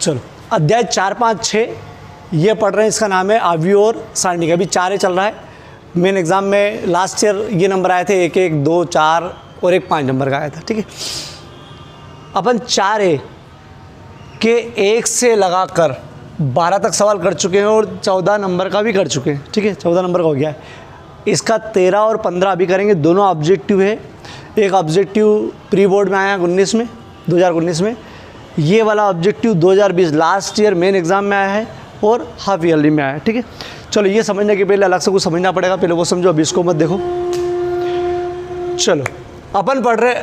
चलो अध्याय 4, 5, 6 ये पढ़ रहे हैं, इसका नाम है अवयव और सारणी का। अभी 4 चल रहा है। मेन एग्जाम में लास्ट ईयर ये नंबर आए थे 1, 1, 2, 4 और एक 5 नंबर का आया था। ठीक है, अपन 4A के 1 से लगाकर 12 तक सवाल कर चुके हैं और 14 नंबर का भी कर चुके हैं। ठीक है, 14 नंबर का हो गया है। इसका 13 और 15 अभी करेंगे। दोनों ऑब्जेक्टिव है। एक ऑब्जेक्टिव प्री बोर्ड में आया 19 में, 2019 में। ये वाला objective 2020 last year main exam में आया है और हाफ ईयरली में आया है। ठीक है, चलो ये समझने के पहले अलग से कुछ समझना पड़ेगा, पहले वो समझो, अभी इसको मत देखो। चलो अपन पढ़ रहे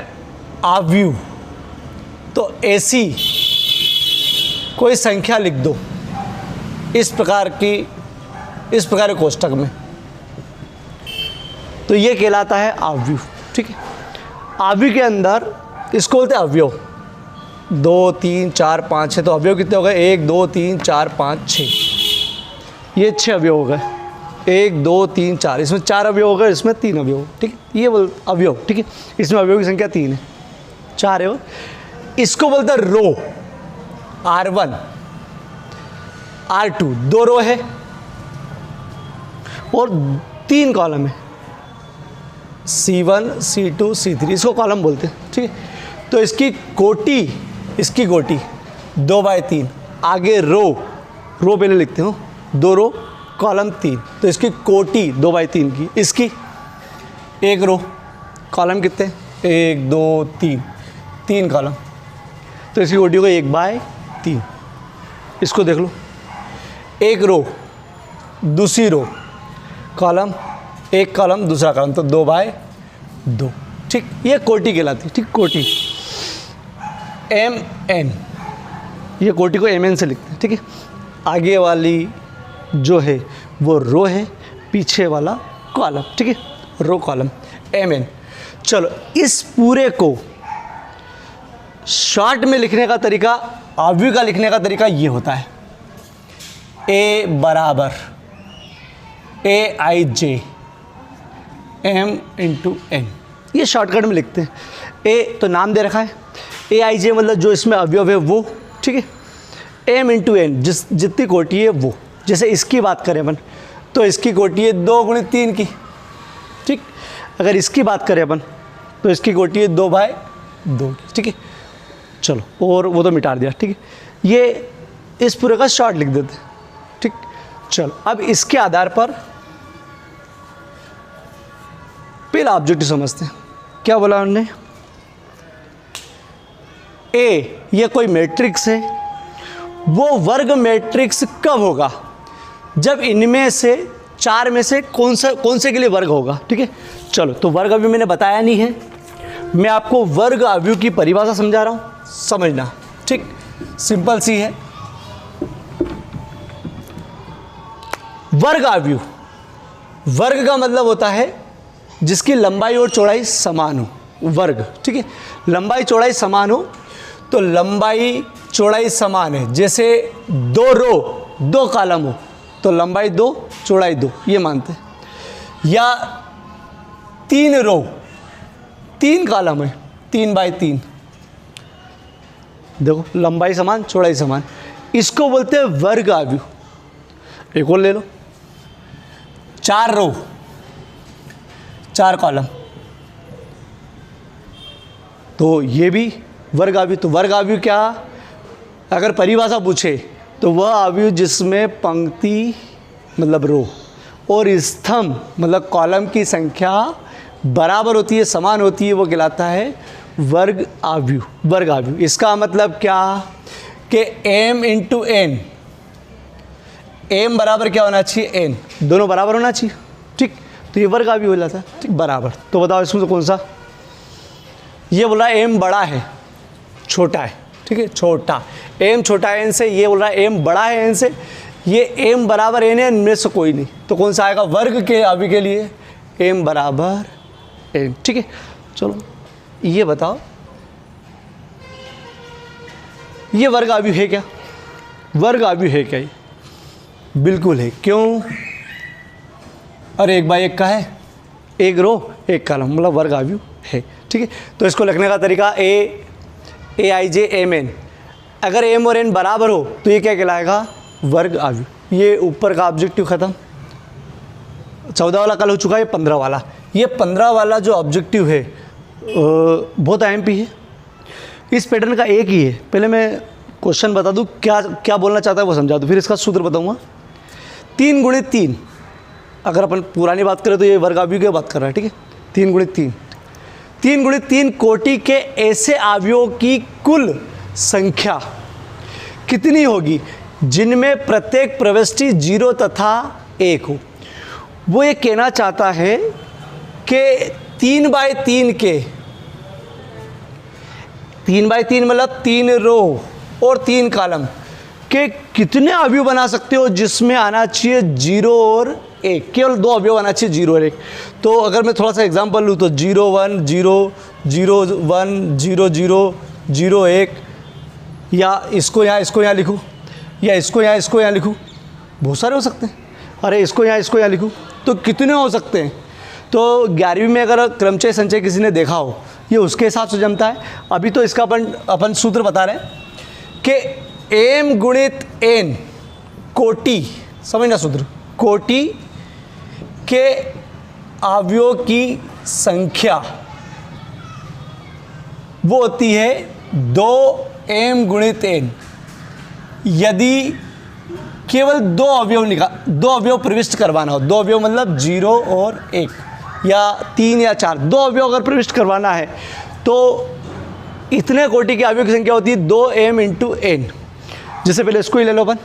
अवयव, तो ऐसी कोई संख्या लिख दो इस प्रकार के कोष्टक में, तो ये कहलाता है अवयव। ठीक है, अवयव के अंदर इसको बोलते हैं अवयव। 2, 3, 4, 5, 6, तो अवयव कितने हो गए? 1, 2, 3, 4, 5, 6। ये 6 अवयव हो गए। 1, 2, 3, 4, इसमें 4 अवयव हो गए, इसमें 3 अवयव। ठीक है, ये बोल अवयव। ठीक है, इसमें अवयव की संख्या 3 है, 4 है। इसको बोलते हैं रो। R1, R2 2 रो है और 3 कॉलम है, C1, C2, C3, इसको कॉलम बोलते हैं। ठीक है, तो इसकी गोटी 2/3, आगे रो पहले लिखते हो, 2 रो कॉलम 3, तो इसकी कोटी 2/3 की, इसकी 1 रो कॉलम कितने? 1, 2, 3 कॉलम, तो इसकी कोटी को 1/3। इसको देख लो, 1 रो दूसरी रो कॉलम, 1 कॉलम दूसरा कॉलम, तो 2/2। ठीक, ये कोटी कहलाती है। ठीक, कोटी MN, ये कोटी को MN से लिखते हैं। ठीक है, आगे वाली जो है वो रो है, पीछे वाला कॉलम। ठीक है, रो कॉलम MN। चलो इस पूरे को शॉर्ट में लिखने का तरीका, अवयव का लिखने का तरीका ये होता है। A बराबर AIJ M × N, ये शॉर्टकट में लिखते हैं। A तो नाम दे रखा है, AIJ मतलब जो इसमें अवयव है वो। ठीक है, M × N जितनी कोटि है वो। जैसे इसकी बात करें अपन, तो इसकी कोटि है 2 × 3 की। ठीक, अगर इसकी बात करें अपन, तो इसकी कोटि है 2/2 की। ठीक है, चलो और वो तो मिटा दिया। ठीक है, ये इस पूरे का शॉर्ट लिख देते हैं। ठीक, चलो अब इसके आधार पर पहला ऑब्जेक्टिव समझते हैं। क्या बोला उन्होंने? A ये कोई मैट्रिक्स है, वो वर्ग मैट्रिक्स कब होगा? जब इनमें से 4 में से कौन से के लिए वर्ग होगा। ठीक है, चलो तो वर्ग अभी मैंने बताया नहीं है, मैं आपको वर्ग अवयव की परिभाषा समझा रहा हूँ, समझना। ठीक, सिंपल सी है। वर्ग अवयव, वर्ग का मतलब होता है जिसकी लंबाई और चौड़ाई समान हो, वर्ग। ठीक है, लंबाई चौड़ाई समान हो, तो लंबाई चौड़ाई समान है। जैसे 2 रो 2 कॉलम हो, तो लंबाई 2 चौड़ाई 2, ये मानते हैं। या 3 रो 3 कॉलम है, 3/3, देखो लंबाई समान चौड़ाई समान, इसको बोलते हैं वर्ग अवयव। एक और ले लो, 4 रो 4 कॉलम, तो ये भी वर्ग अवयव। तो वर्ग अवयव क्या, अगर परिभाषा पूछे तो वह अवयव जिसमें पंक्ति मतलब रो और स्तंभ मतलब कॉलम की संख्या बराबर होती है, समान होती है, वो कहलाता है वर्ग अवयव। वर्ग अवयव इसका मतलब क्या कि M × N, M बराबर क्या होना चाहिए? N, दोनों बराबर होना चाहिए। ठीक, तो ये वर्ग अवयव हो जाता है। ठीक, बराबर। तो बताओ इसमें तो कौन सा? ये बोल रहा है M बड़ा है, छोटा है। ठीक है, छोटा M छोटा है N से, ये बोल रहा है M बड़ा है N से, ये M बराबर N है, इनमें से कोई नहीं, तो कौन सा आएगा? वर्ग के अवयव के लिए M बराबर N। ठीक है, चलो ये बताओ, ये वर्ग अवयव है क्या? वर्ग अवयव है क्या? ये बिल्कुल है। क्यों? अरे 1/1 का है, 1 रो 1 कॉलम, मतलब वर्ग अवयव है। ठीक है, तो इसको लिखने का तरीका AIJ MN, अगर m और n बराबर हो तो ये क्या कहलाएगा, वर्ग अवयव। ये ऊपर का ऑब्जेक्टिव खत्म। 14 वाला कल हो चुका है, 15 वाला। ये 15 वाला जो ऑब्जेक्टिव है बहुत IMP है। इस पैटर्न का एक ही है। पहले मैं क्वेश्चन बता दूं, क्या क्या बोलना चाहता है वो समझा दूं, फिर इसका सूत्र बताऊंगा। 3 गुणित 3, अगर अपन पुरानी बात करें तो ये वर्ग अवयव की बात कर रहा है, ठीक है। 3 गुणित 3, 3 गुणित 3 कोटि के ऐसे अवयवों की कुल संख्या कितनी होगी जिनमें प्रत्येक प्रविष्टि 0 तथा 1 हो। वो ये कहना चाहता है कि 3 बाय 3 के, 3 बाय 3 मतलब 3 रो और 3 कॉलम के कितने अवयव बना सकते हो जिसमें आना चाहिए 0 और 1। केवल 2 अवयव आना चाहिए, 0 और 1। तो अगर मैं थोड़ा सा एग्जांपल लूँ तो 0 1 0 0 1 0 0 0 1, या इसको यहाँ लिखूँ, या इसको यहाँ लिखूँ, बहुत सारे हो सकते हैं। अरे इसको यहाँ लिखूँ तो कितने हो सकते हैं। तो 11वीं में अगर क्रमचय संचय किसी ने देखा हो, ये उसके हिसाब से जमता है। अभी तो इसका अपन सूत्र बता रहे हैं कि m गुणित n कोटि, समझना सूत्र, कोटि के अवयवों की संख्या वो होती है 2m गुणित n। यदि केवल 2 अवयव प्रविष्ट करवाना हो, 2 अवयव मतलब 0 और 1, या 3 या 4, 2 अवयव अगर प्रविष्ट करवाना है तो इतने कोटि के अवयव की संख्या होती है 2m इंटू n। जैसे पहले इसको ही ले लो अपन,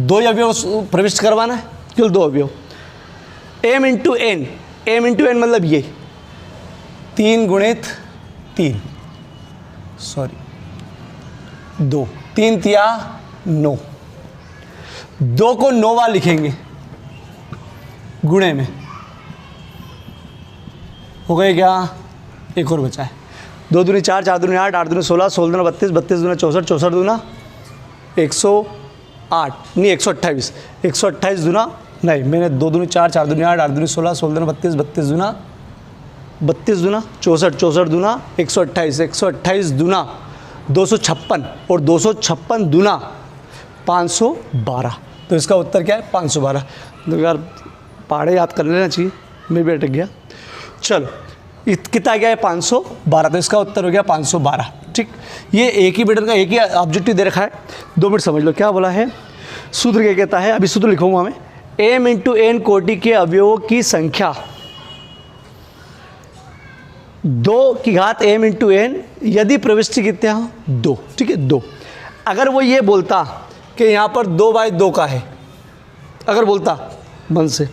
2 अवयव प्रविष्ट करवाना है, केवल 2 अवयव, m into n, m into n मतलब ये 3 गुणित 3, सॉरी 2, 3 तिया 9, 2 को 9 बार लिखेंगे गुणे में, हो गए क्या, एक और बचा है, 2 दूनी 4, 4 दूनी 8, 8 दूनी 16, 16 दूना 32, 32 दूना 64, 64 दूना 108, नहीं 128, 128 दूना नहीं, मैंने 2 दूनी 4, 4 दूनी 8, 8 दूनी 16, 16 दूना 32, 32 दूना 64, 64 दूना 128, 128 दूना 256 और 256 दूना 512। तो इसका उत्तर क्या है, 512। तो यार पहाड़े याद कर लेना चाहिए, मैं भी अटक गया। चलो कितना गया है, 512। तो इसका उत्तर हो गया 512। ठीक, ये एक ही पैटर्न का एक ही ऑब्जेक्टिव दे रखा है। 2 मिनट समझ लो क्या बोला है। सूत्र क्या कहता है, अभी सूत्र लिखूंगा मैं, m इंटू n कोटि के अवयवों की संख्या 2 की घात m इंटू n यदि प्रविष्टि कितने हो 2। ठीक है, 2। अगर वो ये बोलता कि यहाँ पर 2 बाय 2 का है, अगर बोलता मन से,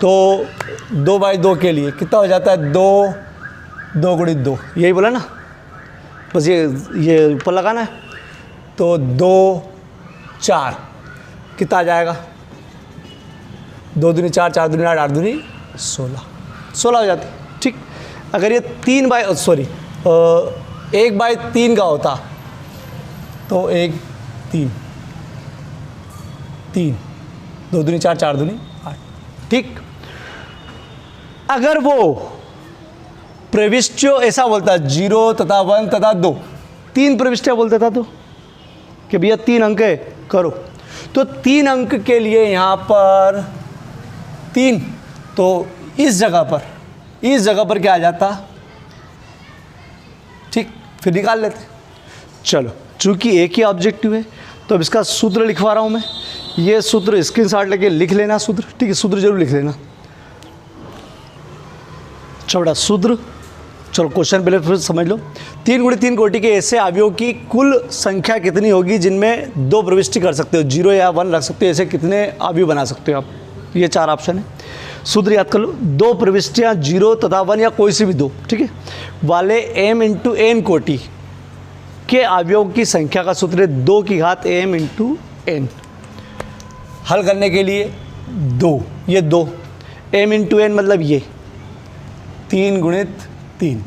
तो 2 बाय 2 के लिए कितना हो जाता है, 2 गुणित 2, यही बोला ना, बस ये ऊपर लगाना है। तो 2 4 कितना आ जाएगा, 2 दूनी 4, 4 दूनी 8, 8 दूनी 16, 16 हो जाती। ठीक, अगर ये 1 बाय 3 का होता तो 1 3 3, 2 दूनी 4, 4 दूनी 8। ठीक, अगर वो प्रविष्टियों ऐसा बोलता 0 तथा 1 तथा 2, 3 प्रविष्टियाँ बोलता था तो कि भैया 3 अंक है करो, तो 3 अंक के लिए यहाँ पर 3, तो इस जगह पर क्या आ जाता। ठीक, फिर निकाल लेते। चलो, चूंकि एक ही ऑब्जेक्टिव है तो अब इसका सूत्र लिखवा रहा हूँ मैं। ये सूत्र स्क्रीनशॉट लेके लिख लेना सूत्र। ठीक है, सूत्र जरूर लिख लेना। छोटा सूत्र, चलो क्वेश्चन पहले फिर समझ लो। 3 गुणित 3 कोटि के ऐसे अवयवों की कुल संख्या कितनी होगी जिनमें 2 प्रविष्टि कर सकते हो, 0 या 1 रख सकते हो, ऐसे कितने अवयव बना सकते हो आप। ये 4 ऑप्शन है। सूत्र याद कर लो, 2 प्रविष्टियाँ 0 तथा 1 या कोई सी भी 2, ठीक है, वाले m इंटू n कोटि के अवयवों की संख्या का सूत्र है 2 की घात m इंटू n। हल करने के लिए 2, ये 2 m इंटू n मतलब ये 3 गुणित 3,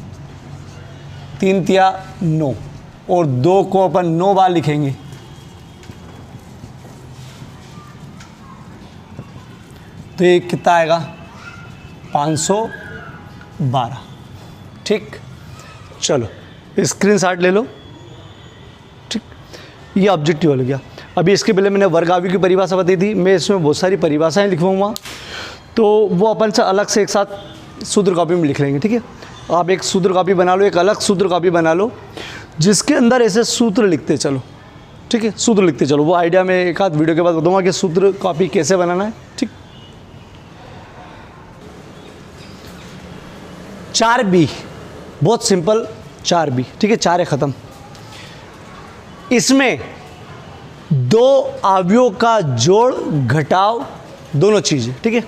3 तिया 9, और 2 को अपन 9 बार लिखेंगे। तो ये कितना आएगा, 512। ठीक, चलो स्क्रीनशॉट ले लो। ये ऑब्जेक्टिव हो गया। अभी इसके पहले मैंने वर्ग अवयव की परिभाषा बताई थी, मैं इसमें बहुत सारी परिभाषाएं लिखवाऊंगा, तो वो अपन से अलग से एक साथ सूत्र कॉपी में लिख लेंगे, ठीक है। आप एक सूत्र कॉपी बना लो, एक अलग सूत्र कॉपी बना लो जिसके अंदर ऐसे सूत्र लिखते चलो, ठीक है, सूत्र लिखते चलो। वो आइडिया मैं एक आध वीडियो के बाद बताऊंगा कि सूत्र कॉपी कैसे बनाना है, ठीक। 4b, बहुत सिंपल 4b, ठीक है, 4 है ख़त्म। इसमें दो अवयवों का जोड़ घटाव दोनों चीज़ें, ठीक है।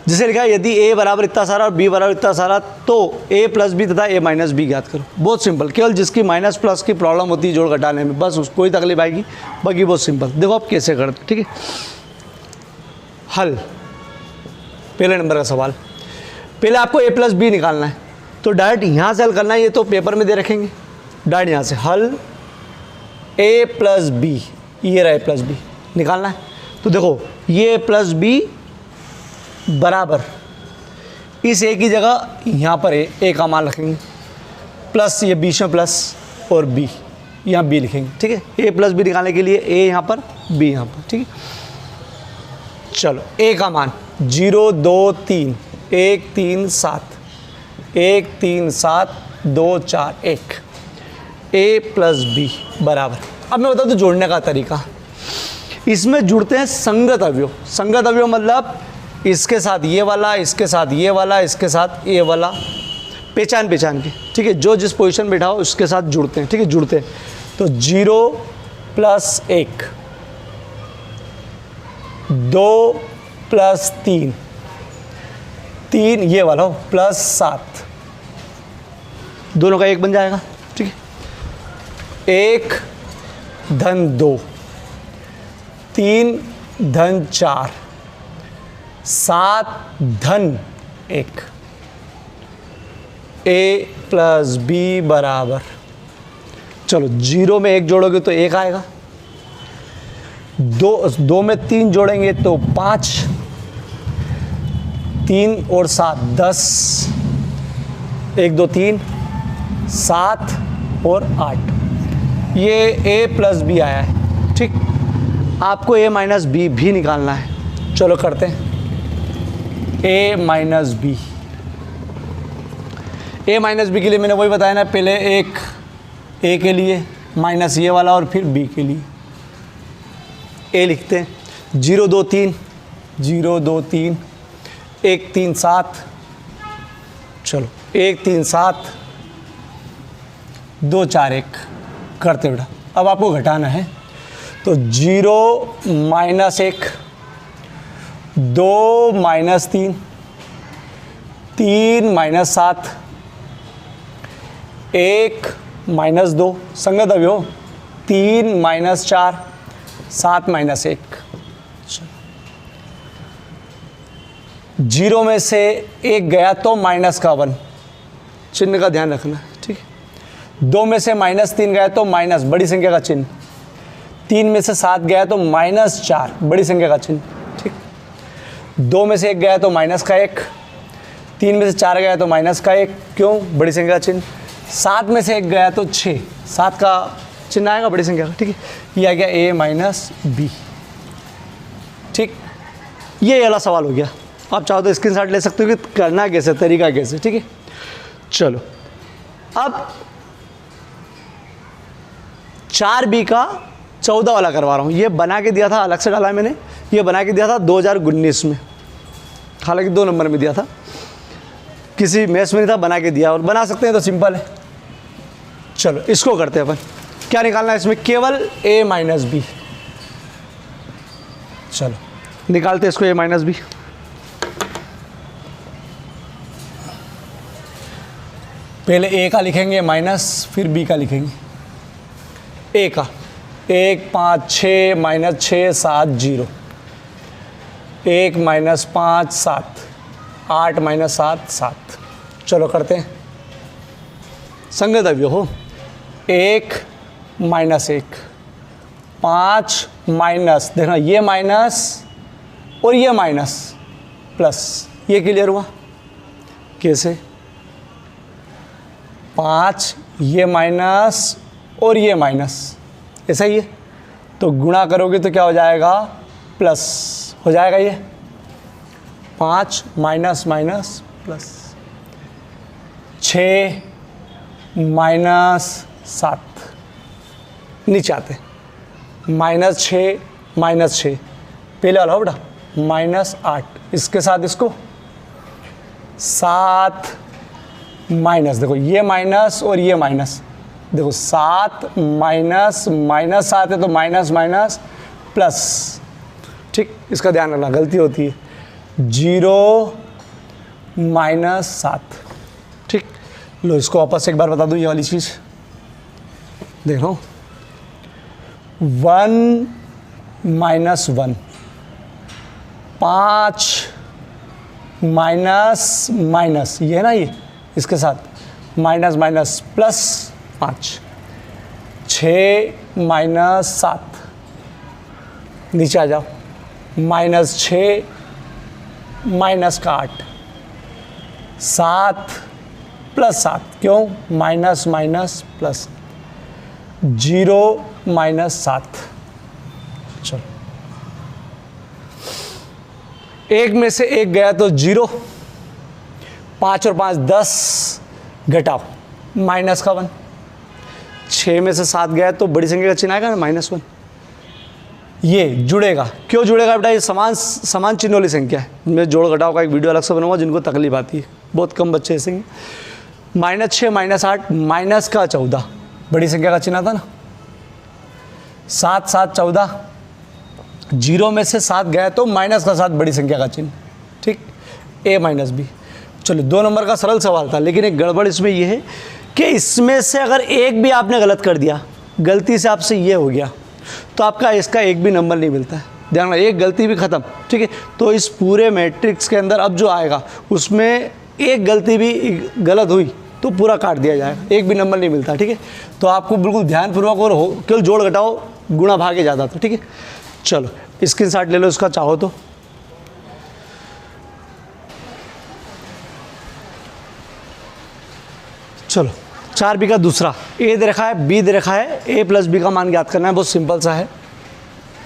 जैसे लिखा है यदि a बराबर इतना सारा और b बराबर इतना सारा तो a प्लस बी तथा a माइनस बी ज्ञात करो। बहुत सिंपल, केवल जिसकी माइनस प्लस की प्रॉब्लम होती है जोड़ घटाने में, बस उसको ही तकलीफ आएगी, बाकी बहुत सिंपल। देखो आप कैसे करते, ठीक है। हल, पहले नंबर का सवाल, पहले आपको a प्लस बी निकालना है, तो डायरेक्ट यहाँ से हल करना है, ये तो पेपर में दे रखेंगे। डायरेक्ट यहाँ से हल a प्लस बी, ये रहा a प्लस बी निकालना है। तो देखो ये प्लस बी बराबर इस a की जगह यहाँ पर a का मान रखेंगे, प्लस ये बीच में प्लस और b, यहाँ b लिखेंगे, ठीक है। a प्लस बी निकालने के लिए a यहाँ पर b यहाँ पर, ठीक है। चलो a का मान 0 2 3 1 3 7 1 3 7 2 4 1, a प्लस बी बराबर। अब मैं बता दूँ जोड़ने का तरीका। इसमें जुड़ते हैं संगत अवयव। संगत अवयव मतलब इसके साथ ये वाला, इसके साथ ये वाला, इसके साथ ये वाला, पहचान के, ठीक है। जो जिस पोजीशन में बैठा हो उसके साथ जुड़ते हैं, ठीक है, जुड़ते हैं। तो 0 प्लस 1, 2 प्लस 3, 3 ये वाला हो प्लस 7, दोनों का एक बन जाएगा, ठीक है। 1 धन 2, 3 धन 4, 7 धन 1, a प्लस बी बराबर। चलो 0 में 1 जोड़ोगे तो 1 आएगा, 2 में 3 जोड़ेंगे तो 5, 3 और 7 10, 1 2 3 7 और 8, ये a प्लस बी आया है, ठीक। आपको a माइनस बी भी निकालना है। चलो करते हैं a minus b. a minus b के लिए मैंने वही बताया ना, पहले एक a के लिए माइनस ये वाला और फिर b के लिए a लिखते हैं। 0 2 3 0 2 3 1 3 7, चलो 1 3 7 2 4 1 करते बेटा। अब आपको घटाना है, तो 0 माइनस 1, 2 माइनस 3, 3 माइनस 7, 1 माइनस 2, संगत अवयव 3 माइनस 4, 7 माइनस 1। 0 में से 1 गया तो माइनस का 1, चिन्ह का ध्यान रखना, ठीक है। 2 में से माइनस 3 गया तो माइनस बड़ी संख्या का चिन्ह, 3 में से 7 गया तो माइनस 4 बड़ी संख्या का चिन्ह, ठीक। 2 में से 1 गया तो माइनस का 1, 3 में से 4 गया तो माइनस का 1, क्यों बड़ी संख्या का चिन्ह। 7 में से 1 गया तो 6, 7 का चिन्ह आएगा बड़ी संख्या का, ठीक है। ये आ गया a माइनस बी, ठीक। ये वाला सवाल हो गया। आप चाहो तो स्क्रीनशॉट ले सकते हो कि करना कैसे, तरीका कैसे, ठीक है। चलो अब 4b का 14 वाला करवा रहा हूँ। ये बना के दिया था, अलग से डाला है मैंने, ये बना के दिया था 2019 में, हालांकि 2 नंबर में दिया था, किसी मैथ्स में नहीं था, बना के दिया। और बना सकते हैं तो सिंपल है। चलो इसको करते हैं अपन। क्या निकालना है इसमें, केवल a माइनस बी। चलो निकालते हैं इसको, a माइनस बी। पहले a का लिखेंगे माइनस, फिर b का लिखेंगे। a का 1 5 6 माइनस 6 7 0, 1 माइनस 5 7, 8 माइनस 7 7। चलो करते हैं। संगत अवयव हो, 1 माइनस 1, 5 माइनस, देखना ये माइनस और ये माइनस प्लस, ये क्लियर हुआ कैसे। 5 ये माइनस और ये माइनस, ऐसा ही है। तो गुणा करोगे तो क्या हो जाएगा, प्लस हो जाएगा ये 5 माइनस माइनस प्लस 6 माइनस 7, नीचे आते -6 -6 पहले वाला हो बेटा -8, इसके साथ इसको 7 माइनस, देखो ये माइनस और ये माइनस, देखो 7 माइनस -7 है तो माइनस माइनस प्लस, ठीक, इसका ध्यान रखना गलती होती है, 0 -7, ठीक। लो इसको वापस एक बार बता दूं, ये वाली चीज़ देखो 1 -1, 5 माइनस माइनस, ये है ना, ये इसके साथ माइनस माइनस प्लस 5, 6 -7, नीचे आ जाओ, -6 -8, 7 + 7, क्यों, माइनस माइनस प्लस, 0 -7। चलो एक में से एक गया तो 0, 5 और 5 10, घटाओ माइनस का 1, 6 में से 7 गया तो बड़ी संख्या का चिन्ह आएगा ना -1, ये जुड़ेगा, क्यों जुड़ेगा बेटा, ये समान चिन्ह वाली संख्या है। मैं जोड़ घटाव का एक वीडियो अलग से बनाऊंगा, जिनको तकलीफ आती है, बहुत कम बच्चे ऐसे हैं। -6 -8 माइनस का 14, बड़ी संख्या का चिन्ह था ना, 7 7 14, 0 में से 7 गया तो माइनस का 7, बड़ी संख्या का चिन्ह, ठीक, A - B। चलो 2 नंबर का सरल सवाल था, लेकिन एक गड़बड़ इसमें यह है कि इसमें से अगर एक भी आपने गलत कर दिया, गलती से आपसे ये हो गया, तो आपका इसका एक भी नंबर नहीं मिलता है, ध्यान रखना, एक गलती भी ख़त्म, ठीक है। तो इस पूरे मैट्रिक्स के अंदर अब जो आएगा उसमें एक गलती भी गलत हुई तो पूरा काट दिया जाएगा, एक भी नंबर नहीं मिलता, ठीक है। तो आपको बिल्कुल ध्यानपूर्वक और हो, केवल जोड़ घटाओ गुणा भागे ज़्यादा था, ठीक है। चलो स्क्रीनशॉट ले लो इसका चाहो तो, चलो 4B का दूसरा, A दे रखा है, B दे रखा है, A + B का मान ज्ञात करना है, बहुत सिंपल सा है,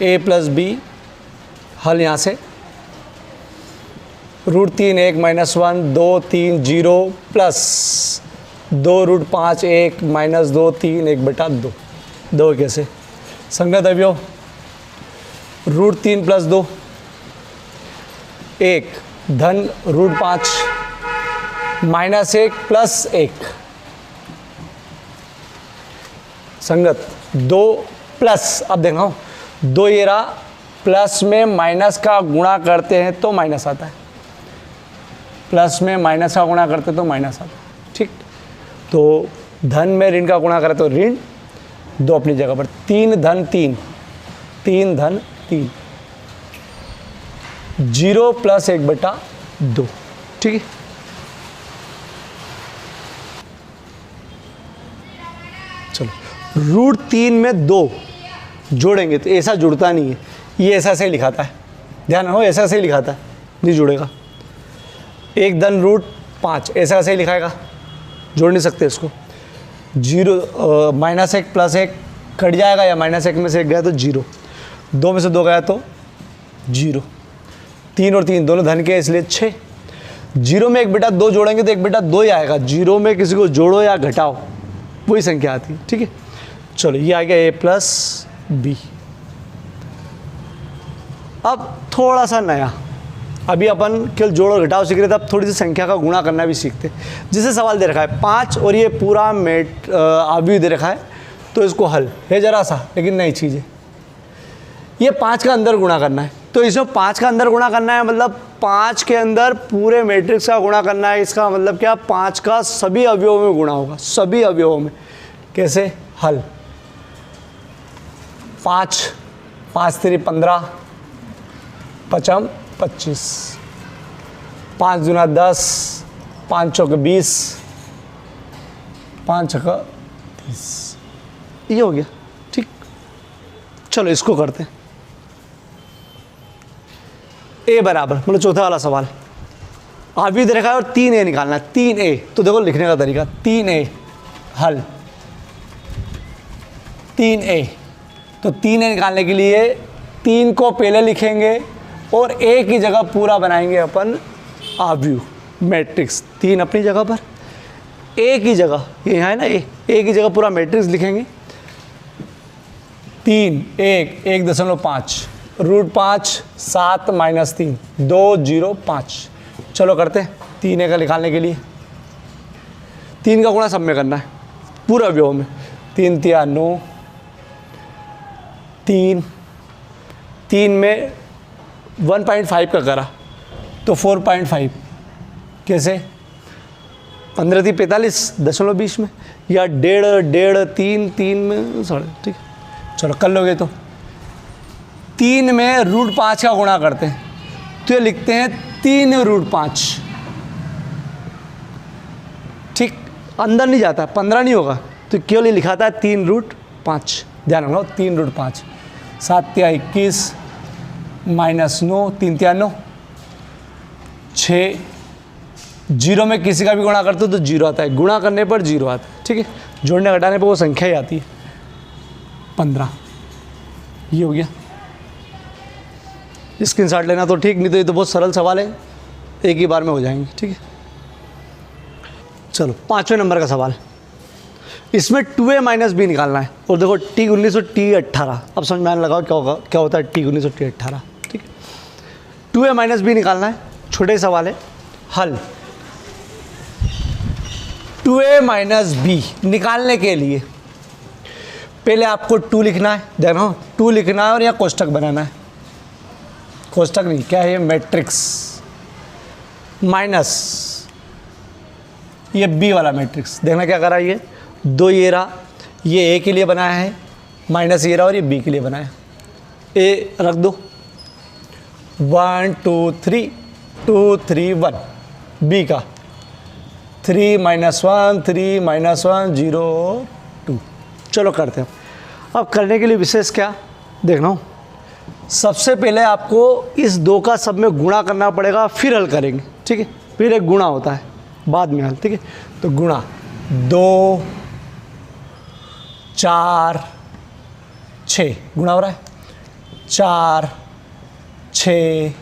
A + B, हल यहाँ से √3 1 -1 2 3 0 प्लस 2 √5 1 -2 3 1/2, 2 कैसे, संगत अवयव, √3 + 2 1 धन √5 -1 + 1, संगत 2 प्लस, अब देखना 2 ये रहा, प्लस में माइनस का गुणा करते हैं तो माइनस आता है, प्लस में माइनस का गुणा करते तो माइनस आता है, ठीक। तो धन में ऋण का गुणा करें तो ऋण, 2 अपनी जगह पर, 3 धन 3, 3 धन 3, 0 + 1/2, ठीक है। चलो √3 में 2 जोड़ेंगे तो ऐसा जुड़ता नहीं है, ये ऐसा से लिखाता है, ध्यान हो, ऐसा से लिखाता है, नहीं जुड़ेगा। 1 धन √5 ऐसा से लिखाएगा, जोड़ नहीं सकते इसको, 0 -1 + 1 कट जाएगा, या -1 में से 1 गया तो 0, 2 में से 2 गया तो 0, 3 और 3 दोनों धन के, इसलिए 6, 0 में 1/2 जोड़ेंगे तो 1/2 ही आएगा, 0 में किसी को जोड़ो या घटाओ वही संख्या आती है, ठीक है। चलो ये आ गया A + B। अब थोड़ा सा नया, अभी अपन केवल जोड़ और घटाव सीख रहे थे, अब थोड़ी सी संख्या का गुणा करना भी सीखते। जिसे सवाल दे रखा है 5 और ये पूरा अवयव दे रखा है, तो इसको हल है जरा सा, लेकिन नई चीज़ है, ये 5 का अंदर गुणा करना है, तो इसमें 5 का अंदर गुणा करना है, मतलब 5 के अंदर पूरे मैट्रिक्स का गुणा करना है। इसका मतलब क्या, 5 का सभी अवयवों में गुणा होगा, सभी अवयवों में। कैसे, हल 5 5 3 15, 5 25, 5 दूना 10, 5 चौके 20, 5 छक्का 30, ये हो गया, ठीक। चलो इसको करते हैं, A बराबर, मतलब चौथा वाला सवाल, अवयव दे रखा है और 3A निकालना है, 3A, तो देखो लिखने का तरीका, 3A हल 3A, तो 3 ए निकालने के लिए 3 को पहले लिखेंगे और ए की जगह पूरा बनाएंगे अपन आव्यूह मैट्रिक्स। 3 अपनी जगह पर, ए की जगह ये यहाँ है ना, ए की जगह पूरा मैट्रिक्स लिखेंगे। 3 1 1.5 √5 7 - 3 2 0 5। चलो करते हैं 3 ए का निकालने के लिए। 3 का गुणा सब में करना है पूरा अवयव में। 3 3 9, 3 में 1.5 का करा तो 4.5 कैसे, 15 3 45.20 में, या 1.5 3 में 3.5, ठीक है। चलो कर लोगे तो 3 में √5 का गुणा करते हैं तो ये लिखते हैं 3 √5, ठीक। अंदर नहीं जाता, 15 नहीं होगा तो केवल ये लिखा था 3 √5। ध्यान रखना 3 √5। 7 3 21 -9 3 3 9 6। 0 में किसी का भी गुणा करते हो तो 0 आता है, गुणा करने पर 0 आता है, ठीक है। जोड़ने घटाने पर वो संख्या ही आती है। 15 ये हो गया। स्क्रीनशॉट लेना तो ठीक, नहीं तो ये तो बहुत सरल सवाल है, एक ही बार में हो जाएंगे, ठीक है। चलो 5वें नंबर का सवाल, इसमें 2a - b निकालना है। और देखो T 19 और T 18, अब समझ में आने लगाओ क्या होगा, क्या होता है T 19 और T 18, ठीक है। 2a - b निकालना है, छोटे सवाल है। हल 2a - b निकालने के लिए पहले आपको 2 लिखना है, देखो 2 लिखना है और यहाँ कोष्टक बनाना है। कोष्टक नहीं, क्या है ये, मैट्रिक्स माइनस ये b वाला मैट्रिक्स। देखना क्या करा, ये 2 ये रहा, ये a के लिए बनाया है, माइनस ये रहा और ये b के लिए बनाया है। a रख दो 1 2 3 2 3 1, b का 3 - 1 3 - 1 0 2। चलो करते हैं। अब करने के लिए विशेष क्या देखना, सबसे पहले आपको इस 2 का सब में गुणा करना पड़ेगा, फिर हल करेंगे, ठीक है। फिर एक गुणा होता है, बाद में हल, ठीक है। तो गुणा 2 4 6 गुणा हो रहा है, 4 6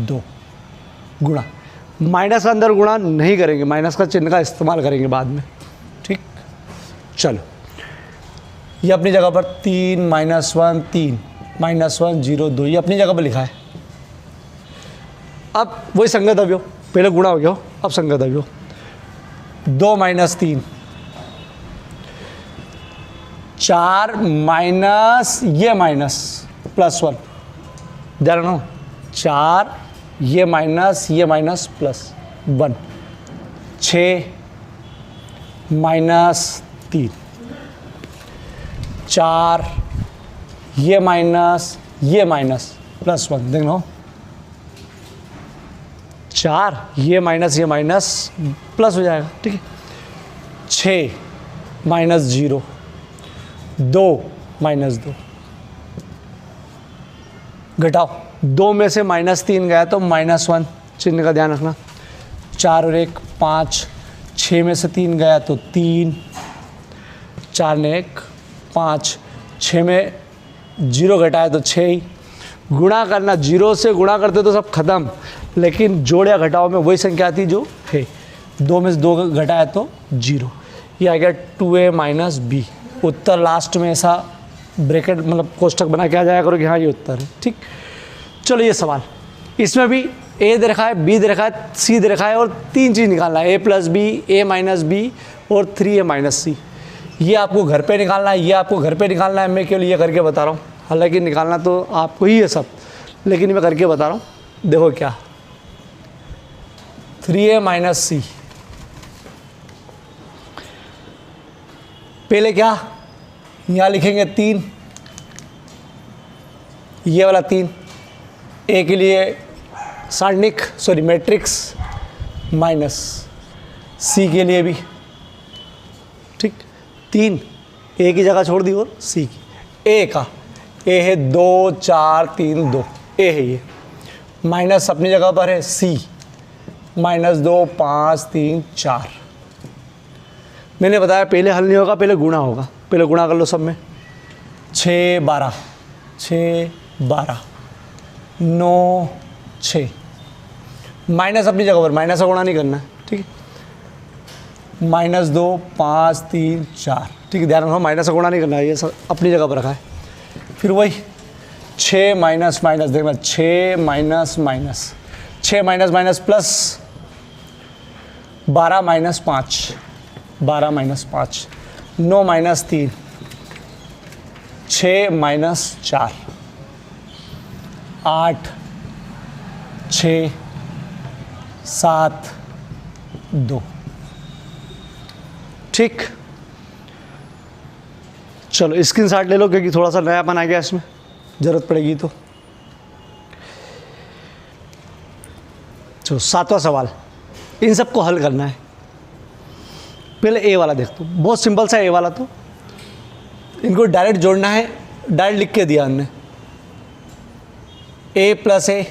2 गुणा। माइनस का अंदर गुणा नहीं करेंगे, माइनस का चिन्ह का इस्तेमाल करेंगे बाद में, ठीक। चलो ये अपनी जगह पर 3 - 1 3 - 1 0 2, ये अपनी जगह पर लिखा है। अब वही संगत अवयव, पहले गुणा हो गया, अब संगत अवयव 2 - 3 4 माइनस ये माइनस +1, ध्यान रखना 4 ये माइनस +1, 6 - 3 4 ये माइनस +1, देखो 4 ये माइनस प्लस हो जाएगा, ठीक है। 6 - 0 2 -2 घटाओ, 2 में से -3 गया तो -1, चिन्ह का ध्यान रखना। 4 और 1 5, 6 में से 3 गया तो 3, 4 ने 1 5, 6 में 0 घटाया तो 6 ही। गुणा करना, 0 से गुणा करते तो सब खत्म, लेकिन जोड़ या घटाओ में वही संख्या आती जो है। 2 में से 2 घटाया तो 0। ये आ गया 2a - b। उत्तर लास्ट में ऐसा ब्रैकेट मतलब कोष्टक बना के आ जाया करो कि हाँ ये उत्तर है, ठीक। चलो ये सवाल, इसमें भी a दे रखा है, b दे रखा है, c दे रखा है और 3 चीज़ निकालना है, a + b, a - b और 3a - c। ये आपको घर पे निकालना है, ये आपको घर पे निकालना है। मैं केवल ये करके बता रहा हूँ, हालांकि निकालना तो आपको ही है सब, लेकिन मैं करके बता रहा हूँ। देखो क्या 3a - c, पहले क्या यहाँ लिखेंगे 3, ये वाला 3, a के लिए सारणिक मैट्रिक्स माइनस, c के लिए भी, ठीक। 3 a की जगह छोड़ दी और c की। a का a है 2 4 3 2, a है ये, माइनस अपनी जगह पर है, c -2 5 3 4। मैंने बताया पहले हल नहीं होगा, पहले गुणा होगा, पहले गुणा कर लो सब में। 6 12, 6 12, 9 6, माइनस अपनी जगह पर, माइनस का गुणा नहीं करना है, ठीक है। -2 5 3 4, ठीक है, ध्यान रखो माइनस का गुणा नहीं करना है, ये सब अपनी जगह पर रखा है। फिर वही 6 माइनस माइनस, देखना 6 minus minus, 6 minus minus plus 12 minus 5, 12 minus 5, 9 minus 3, 6 minus 4, 8 6 7 2, ठीक। चलो स्क्रीनशॉट ले लो क्योंकि थोड़ा सा नयापन आ गया इसमें, ज़रूरत पड़ेगी तो। चलो 7वां सवाल, इन सबको हल करना है। पहले ए वाला देख, तो बहुत सिंपल सा ए वाला, तो इनको डायरेक्ट जोड़ना है, डायरेक्ट लिख के दिया हमने, a plus a,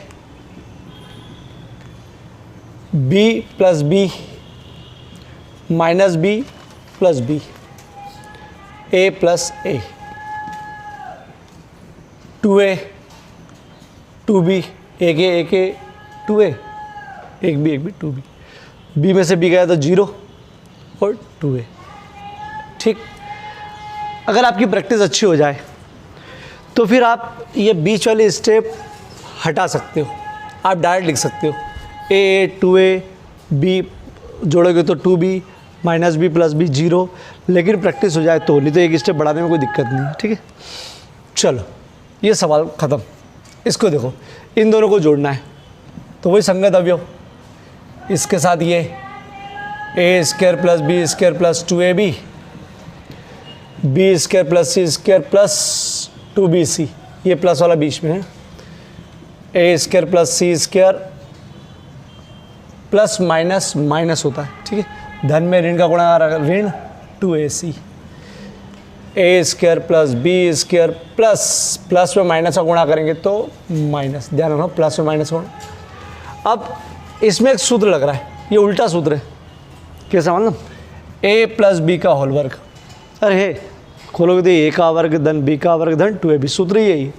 b plus b minus b plus b, a plus a, 2a 2b, एक ए 2a, एक बी 2b, बी में से बी गया तो 0 और 2a, ठीक। अगर आपकी प्रैक्टिस अच्छी हो जाए तो फिर आप ये बीच वाली स्टेप हटा सकते हो, आप डायरेक्ट लिख सकते हो a 2a, b जोड़ोगे तो 2b minus b plus B 0, लेकिन प्रैक्टिस हो जाए तो, नहीं तो एक स्टेप बढ़ाने में कोई दिक्कत नहीं है, ठीक है। चलो ये सवाल ख़त्म। इसको देखो, इन दोनों को जोड़ना है तो वही संगत अवयव, इसके साथ ये a square plus b square plus 2ab, b square plus c square plus 2bc, ये प्लस वाला बीच में है, a square plus c square plus minus minus होता है, ठीक है, धन में ऋण का गुणा ऋण 2ac, a square plus b square plus, plus में माइनस का गुणा करेंगे तो माइनस, ध्यान रखना प्लस में माइनस का गुणा। अब इसमें एक सूत्र लग रहा है, ये उल्टा सूत्र है, कैसा मतलब, ए प्लस बी का होल वर्ग, अरे हे खोलोगे तो ए का वर्ग धन बी का वर्ग धन 2ab, सूत्र ही यही,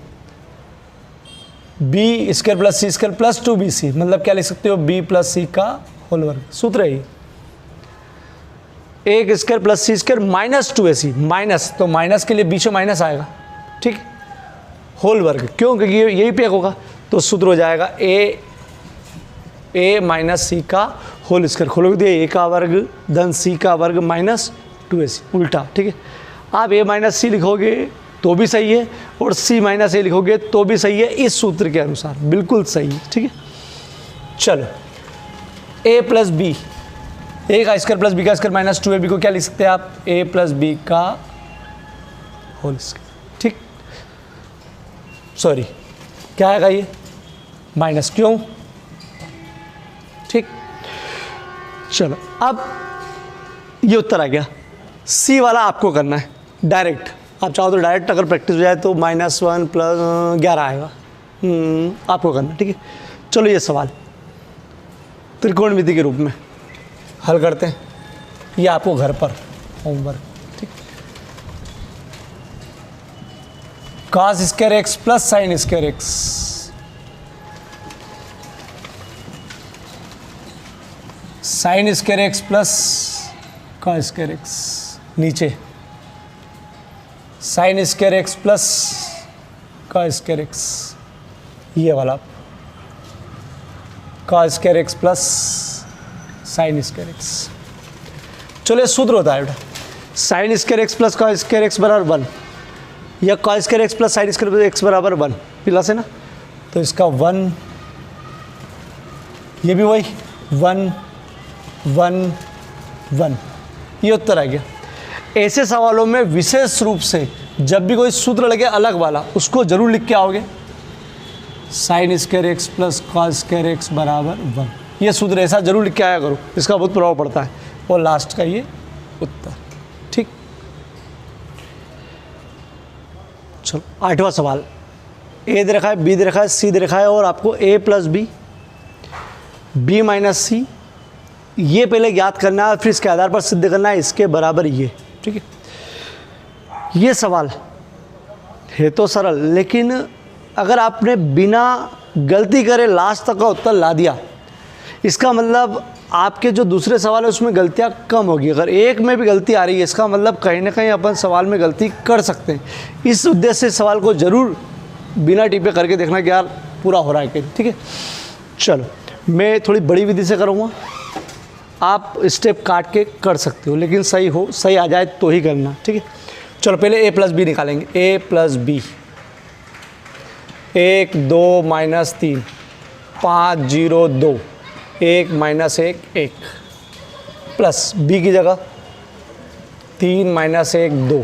B square plus c square plus 2bc, मतलब क्या लिख सकते हो, बी प्लस सी का होल वर्ग, सूत्र है ये। एक square plus c square minus 2ac, minus तो माइनस के लिए बीच में माइनस आएगा, ठीक, होल वर्ग, क्यों, क्योंकि यही पे होगा, तो सूत्र हो जाएगा ए माइनस सी का होल स्क्वायर, खोलोगे तो ए का वर्ग धन सी का वर्ग माइनस 2ac, उल्टा, ठीक है। आप ए माइनस सी लिखोगे तो भी सही है और सी माइनस ए लिखोगे तो भी सही है, इस सूत्र के अनुसार बिल्कुल सही है, ठीक है। चलो ए प्लस बी, ए का स्क्वायर प्लस बी का स्क्वायर माइनस 2ab को क्या लिख सकते हैं आप, ए प्लस बी का होल स्क्वायर, ठीक, सॉरी क्या आएगा ये माइनस, क्यों, ठीक। चलो अब ये उत्तर आ गया। सी वाला आपको करना है डायरेक्ट, आप चाहो तो डायरेक्ट अगर प्रैक्टिस हो जाए तो -1 + 11 आएगा, आपको करना, ठीक है। चलो ये सवाल त्रिकोणमिति के रूप में हल करते हैं, ये आपको घर पर होमवर्क, ठीक। cos square x plus sine square x, sine square x plus cos square x, नीचे sine square x plus cos square x, ये वाला cos square x plus sine square x. चलो ये सूत्र होता है बेटा, sine square x plus cos square x बराबर 1, या cos square x plus sine square x बराबर 1 प्लस है ना, तो इसका 1, ये भी वही 1 1 1, ये उत्तर आ गया। ऐसे सवालों में विशेष रूप से जब भी कोई सूत्र लगे अलग वाला, उसको जरूर लिख के आओगे, sign square x plus cos square x बराबर 1, ये सूत्र ऐसा जरूर लिख के आया करो, इसका बहुत प्रभाव पड़ता है, और लास्ट का ये उत्तर, ठीक। चलो 8वां सवाल, ए दे रखा है, बी दे रखा है, सी दे रखा है, और आपको a प्लस बी माइनस सी, ये पहले ज्ञात करना है, फिर इसके आधार पर सिद्ध करना है इसके बराबर ये, ठीक है। ये सवाल है तो सरल, लेकिन अगर आपने बिना गलती करे लास्ट तक का उत्तर ला दिया, इसका मतलब आपके जो दूसरे सवाल है उसमें गलतियाँ कम होगी। अगर एक में भी गलती आ रही है, इसका मतलब कहीं ना कहीं अपन सवाल में गलती कर सकते हैं। इस उद्देश्य से सवाल को ज़रूर बिना टिपे करके देखना कि यार पूरा हो रहा है कि, ठीक है। चलो मैं थोड़ी बड़ी विधि से करूँगा, आप स्टेप काट के कर सकते हो, लेकिन सही आ जाए तो ही करना, ठीक है। चलो पहले a प्लस बी निकालेंगे। a plus b, 1 2 minus 3 5 0 2 1 minus 1 1 plus b की जगह 3 माइनस 1 2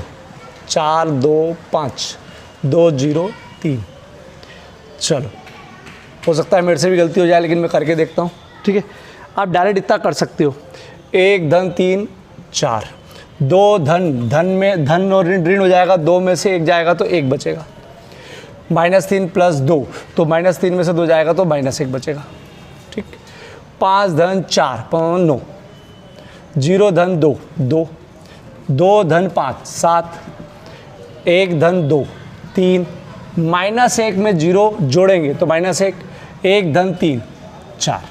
4 2 5 2 0 3। चलो हो सकता है मेरे से भी गलती हो जाए, लेकिन मैं करके देखता हूँ, ठीक है। आप डायरेक्ट इतना कर सकते हो, 1 धन 3 4, 2 धन में धन और ऋण हो जाएगा, 2 में से 1 जाएगा तो 1 बचेगा, -3 प्लस 2 तो -3 में से 2 जाएगा तो -1 बचेगा, ठीक। 5 धन 4 9, 0 धन 2 2, 2 धन 5 7, 1 धन 2 3, -1 में 0 जोड़ेंगे तो -1, 1 धन 3 4।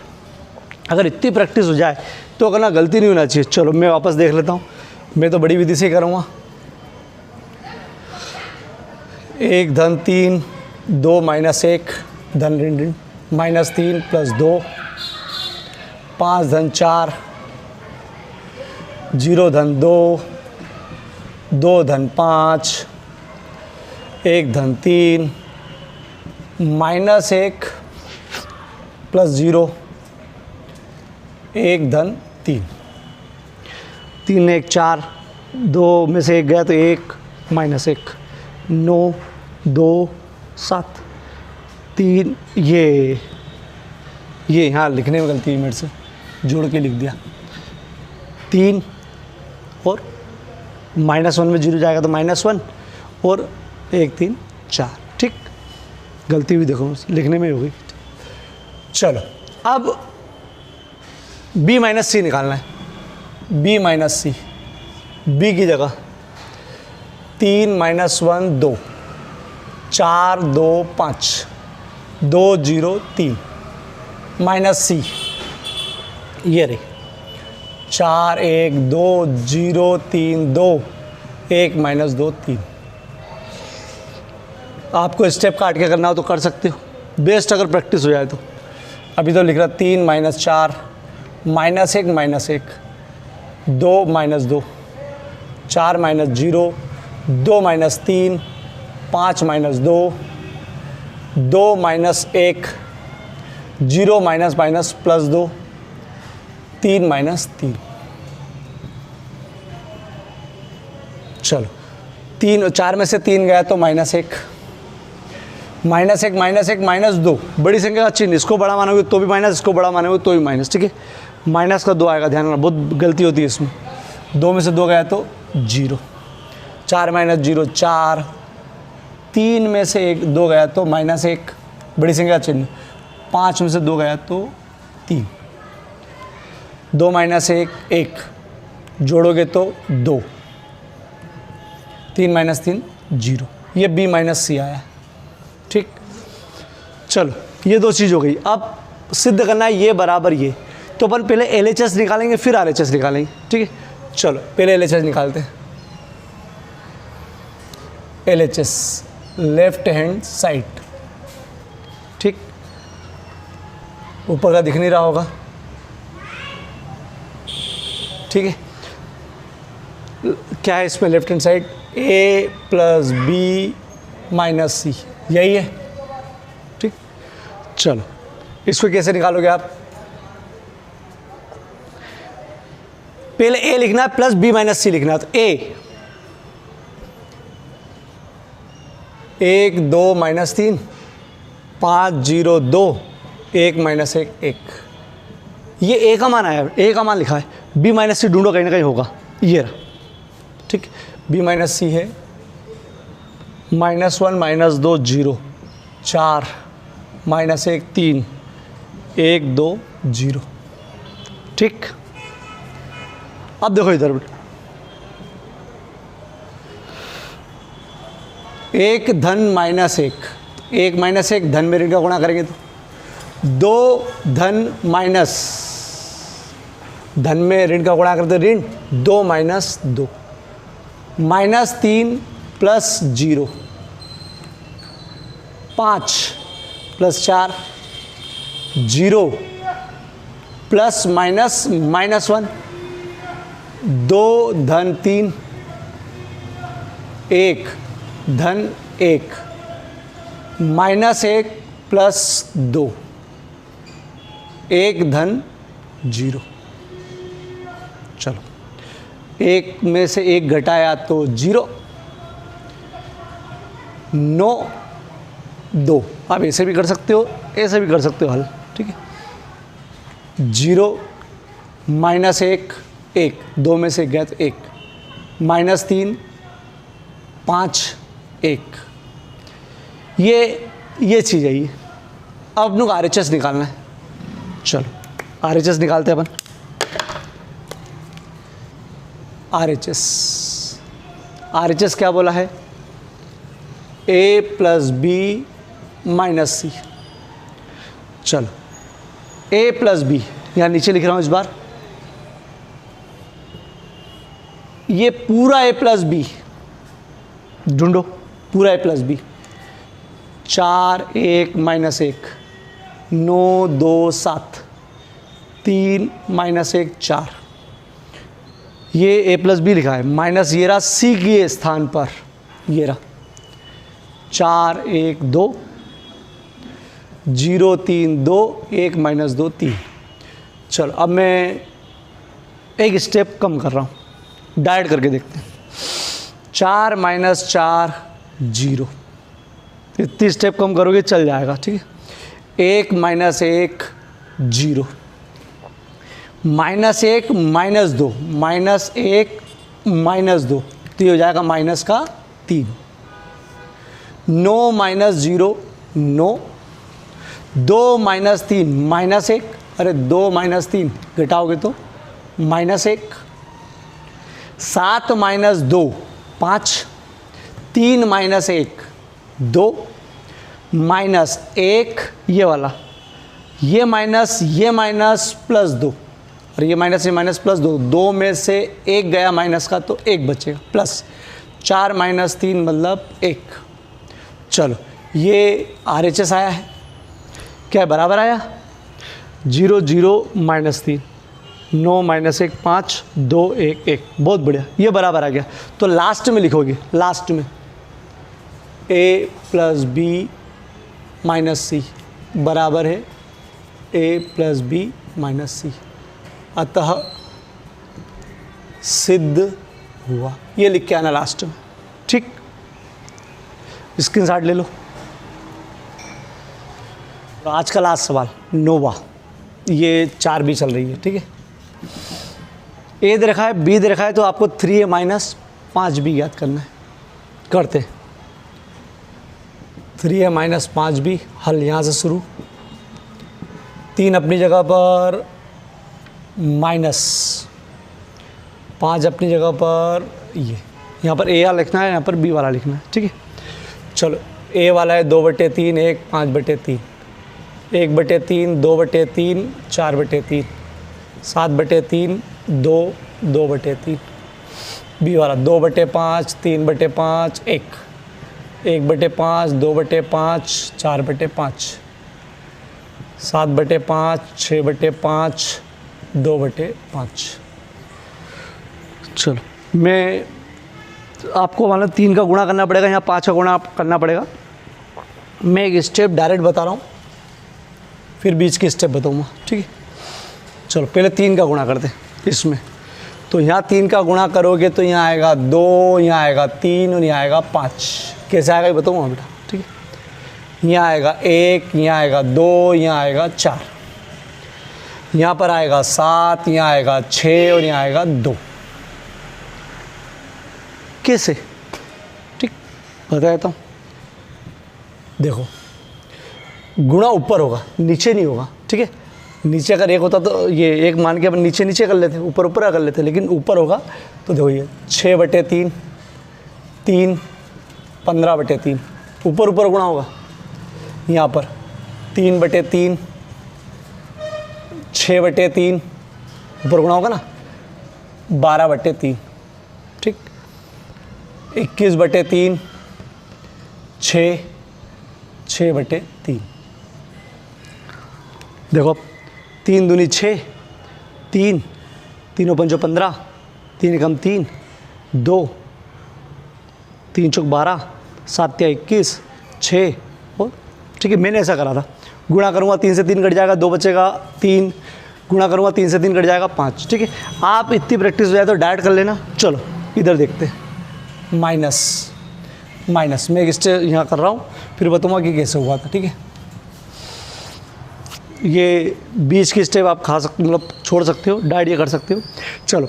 अगर इतनी प्रैक्टिस हो जाए तो करना गलती नहीं होना चाहिए। चलो मैं वापस देख लेता हूँ, मैं तो बड़ी विधि से करूँगा। 1 धन 3 2 माइनस 1 धन ऋण -3 प्लस 2, 5 धन 4 0 धन 2 2 धन 5 1 धन 3 -1 प्लस 0 1 धन 3 3 1 4, 2 में से 1 गया तो 1 -1 9 2 7 3। ये यहाँ लिखने में गलती है मेरे से, जोड़ के लिख दिया 3 और -1 में 0 जाएगा तो -1 और 1 3 4, ठीक। गलती भी देखो लिखने में हो गई। चलो अब b माइनस सी निकालना है। b माइनस सी, b की जगह 3 -1 2 4 2 5 2 0 3 माइनस सी, ये रही 4 1 2 0 3 2 1 -2 3। आपको स्टेप काट के करना हो तो कर सकते हो, बेस्ट अगर प्रैक्टिस हो जाए तो। अभी तो लिख रहा 3 -4 -1 2 -2 4 -0 2 -3 5 -2 2 -1 0 प्लस 2 3 -3। चलो 3 4 में से 3 गया तो -1 -2, बड़ी संख्या का चिन्ह, इसको बड़ा मानोगे तो भी माइनस, इसको बड़ा मानोगे तो भी माइनस, ठीक है। माइनस का 2 आएगा, ध्यान रखना, बहुत गलती होती है इसमें। 2 में से 2 गया तो 0, 4 -0 4, 3 में से 2 गया तो -1, बड़ी संख्या का चिन्ह। 5 में से 2 गया तो 3, 2 -1 1, जोड़ोगे तो 2, 3 -3 0। ये b माइनस सी आया, ठीक। चलो ये 2 चीज़ हो गई। अब सिद्ध करना है ये बराबर ये, तो अपन पहले LHS निकालेंगे फिर RHS निकालेंगे, ठीक है। चलो पहले LHS निकालते हैं। LHS लेफ्ट हैंड साइड, ठीक। ऊपर का दिख नहीं रहा होगा, ठीक है। क्या है इसमें left hand side? a plus b minus c, यही है, ठीक। चलो इसको कैसे निकालोगे आप? पहले a लिखना है प्लस b माइनस सी लिखना है, तो a 1 2 -3 5 0 2 1 -1 1। ये a का मान आया, a का मान लिखा है, b माइनस सी ढूंढो, कहीं ना कहीं होगा, ये रहा, ठीक। b माइनस सी है -1 -2 0 4 -1 3 1 2 0, ठीक। अब देखो इधर एक धन माइनस एक, एक माइनस एक, धन में ऋण का गुणा करेंगे तो 2 धन माइनस, धन में ऋण का गुणा करते ऋण 2 minus 2, minus 3 plus 0, 5 plus 4, 0 plus minus minus 1, 2 धन 3, 1 धन 1, माइनस 1 प्लस 2, 1 धन 0। चलो, एक में से एक घटाया तो 0, 9 2, आप ऐसे भी कर सकते हो, ऐसे भी कर सकते हो हल, ठीक है। 0 माइनस 1 1, 2 में से गया तो 1, माइनस 3 5 1, ये चीज़ है ये। अब अपने को RHS निकालना है। चलो RHS निकालते हैं अपन। RHS क्या बोला है? A प्लस बी माइनस सी। चलो A प्लस बी, यहाँ नीचे लिख रहा हूँ इस बार, ये पूरा A प्लस बी ढूंढो, पूरा A plus b. 4 1 minus 1, 9 2 7, 3 minus 1 4, ये A प्लस बी लिखा है, माइनस ये रहा C के स्थान पर, ये रहा 4 1 2, 0 3 2, 1 माइनस 2 3। चलो अब मैं एक स्टेप कम कर रहा हूँ, डायरेक्ट करके देखते हैं। 4 माइनस 4 0, इतनी स्टेप कम करोगे चल जाएगा, ठीक है। 1 minus 1 0, minus 1 minus 2, minus 1 minus 2, तो ये हो जाएगा माइनस का 3। 9 माइनस 0 9, 2 माइनस 3 माइनस 1, अरे 2 माइनस 3 घटाओगे तो माइनस 1। 7 माइनस 2 5, 3 माइनस 1 2, माइनस 1 ये वाला, ये माइनस प्लस 2, और ये माइनस प्लस 2, 2 में से 1 गया माइनस का तो 1 बचेगा, प्लस 4 माइनस 3 मतलब 1। चलो ये RHS आया है, क्या बराबर आया? 0 0 माइनस 3, 9 माइनस 1 5, 2 1 1, बहुत बढ़िया, ये बराबर आ गया। तो लास्ट में लिखोगे, लास्ट में A प्लस बी माइनस सी बराबर है A प्लस बी माइनस सी, अतः सिद्ध हुआ। ये लिख के आना लास्ट में, ठीक। स्क्रीनशॉट ले लो। तो आज का लास्ट सवाल नोवा, ये 4 भी चल रही है, ठीक है। A दे रखा है, B दे रखा है, तो आपको 3A माइनस 5B याद करना है। करते हैं 3A माइनस 5B, हल यहाँ से शुरू, 3 अपनी जगह पर, माइनस 5 अपनी जगह पर, ये यहाँ पर A वाला लिखना है, यहाँ पर B वाला लिखना है, ठीक है। चलो A वाला है 2/3 1 5/3, 1/3 2/3 4/3, 7/3 2 2/3। B वाला 2/5 3/5 1, 1/5 2/5 4/5, 7/5 6/5 2/5। चलो मैं आपको मतलब 3 का गुणा करना पड़ेगा, यहाँ 5 का गुणा करना पड़ेगा। मैं एक स्टेप डायरेक्ट बता रहा हूँ, फिर बीच की स्टेप बताऊँगा, ठीक है। चलो पहले 3 का गुणा करते हैं इसमें। तो यहाँ 3 का गुणा करोगे तो यहाँ आएगा 2, यहाँ आएगा 3 और यहाँ आएगा 5। कैसे आएगा ये बताऊँगा बेटा, ठीक है। यहाँ आएगा 1, यहाँ आएगा 2, यहाँ आएगा 4, यहाँ पर आएगा 7, यहाँ आएगा 6 और यहाँ आएगा 2। कैसे, ठीक, बता देता हूँ। देखो गुणा ऊपर होगा, नीचे नहीं होगा, ठीक है। नीचे अगर 1 होता तो ये 1 मान के अपन नीचे नीचे कर लेते, ऊपर ऊपर कर लेते, लेकिन ऊपर होगा तो देखो ये 6/3 3 15/3, ऊपर ऊपर गुणा होगा यहाँ पर 3/3, 6/3, ऊपर गुणा होगा ना 12/3, ठीक, 21/3, 6/3। देखो 3 दूनी 6, 3, 3 पंचो 15, 3 एकम 3, 2, 3 चौक 12, 7 या 21, 6, और ठीक है, मैंने ऐसा करा था। गुणा करूँगा 3 से 3 कट जाएगा, 2 बचेगा 3, गुणा करूँगा 3 से 3 कट जाएगा 5, ठीक है। आप इतनी प्रैक्टिस हो जाए तो डायरेक्ट कर लेना। चलो इधर देखते हैं, माइनस मैं एक स्टेप यहाँ कर रहा हूँ, फिर बताऊँगा कि कैसे हुआ था, ठीक है। ये बीच की स्टेप आप खा सकते, मतलब छोड़ सकते हो, डायरेक्ट ये कर सकते हो। चलो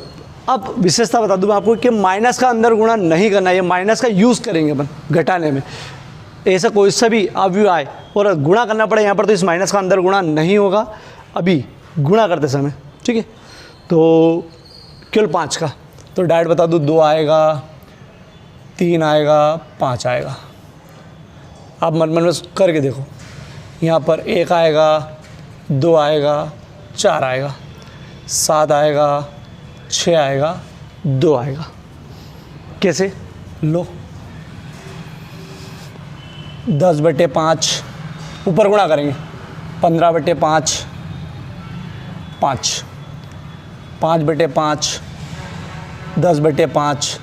अब विशेषता बता दूँ मैं आपको कि माइनस का अंदर गुणा नहीं करना है, ये माइनस का यूज़ करेंगे अपन घटाने में। ऐसा कोई सा भी अवयव आए और गुणा करना पड़े यहाँ पर, तो इस माइनस का अंदर गुणा नहीं होगा अभी गुणा करते समय, ठीक है। तो केवल 5 का, तो डायरेक्ट बता दूँ 2 आएगा, 3 आएगा, 5 आएगा। आप मन में करके देखो, यहाँ पर 1 आएगा, 2 आएगा, 4 आएगा, 7 आएगा, 6 आएगा, 2 आएगा। कैसे? लो 10/5 ऊपर गुणा करेंगे, 15/5, 5, 5/5, 10/5,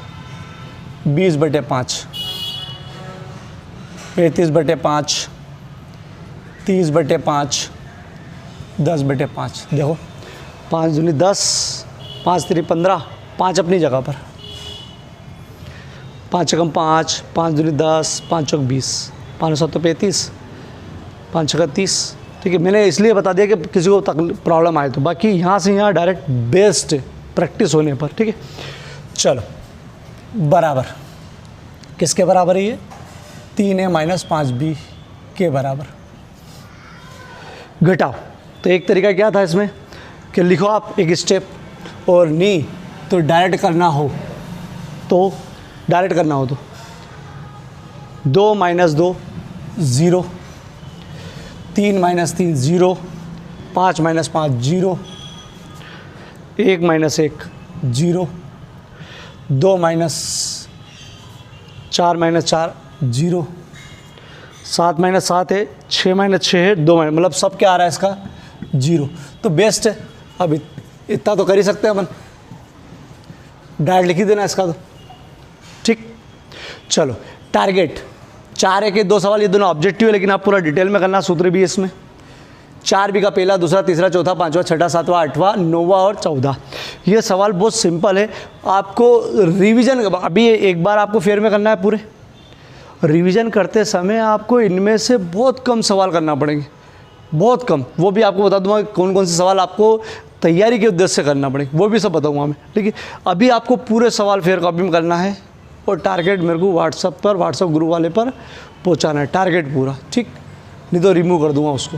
20/5, 35/5, 30/5, 10/5। देखो 5 दूनी 10, 5 3 15, 5 अपनी जगह पर, 5 एकम 5, 5 दूनी 10, 5 चौक 20, 5 7 35, 5 6 30, ठीक है। मैंने इसलिए बता दिया कि किसी को प्रॉब्लम आए तो, बाकी यहाँ से यहाँ डायरेक्ट बेस्ट प्रैक्टिस होने पर, ठीक है। चलो बराबर, किसके बराबर है ये? 3a - 5b के बराबर। घटाओ, तो एक तरीका क्या था इसमें कि लिखो आप एक स्टेप, और नहीं तो डायरेक्ट करना हो तो 2 - 2 0, 3 - 3 0, 5 - 5 0, 1 - 1 0, 2 - 4 - 4 0, 7 - 7 है, 6 - 6 है, 2 मतलब सब क्या आ रहा है इसका 0। तो बेस्ट है। अब इतना तो कर ही सकते हैं अपन, डायरेक्ट लिख ही देना इसका तो, ठीक। चलो टारगेट 4 एक 2 सवाल, ये दोनों ऑब्जेक्टिव है, लेकिन आप पूरा डिटेल में करना, सूत्र भी है इसमें। 4b का पहला, दूसरा, तीसरा, चौथा, पांचवा, छठा, सातवां, आठवां, 9वां और 14। ये सवाल बहुत सिंपल है, आपको रिवीजन अभी एक बार आपको फेयर में करना है पूरे। रिवीजन करते समय आपको इनमें से बहुत कम सवाल करना पड़ेंगे, बहुत कम। वो भी आपको बता दूंगा कौन कौन से सवाल आपको तैयारी के उद्देश्य से करना पड़ेगा, वो भी सब बताऊंगा मैं। लेकिन अभी आपको पूरे सवाल फेयर कॉपी में करना है, और टारगेट मेरे को व्हाट्सएप ग्रुप वाले पर पहुंचाना है, टारगेट पूरा, ठीक। नहीं तो रिमूव कर दूंगा उसको।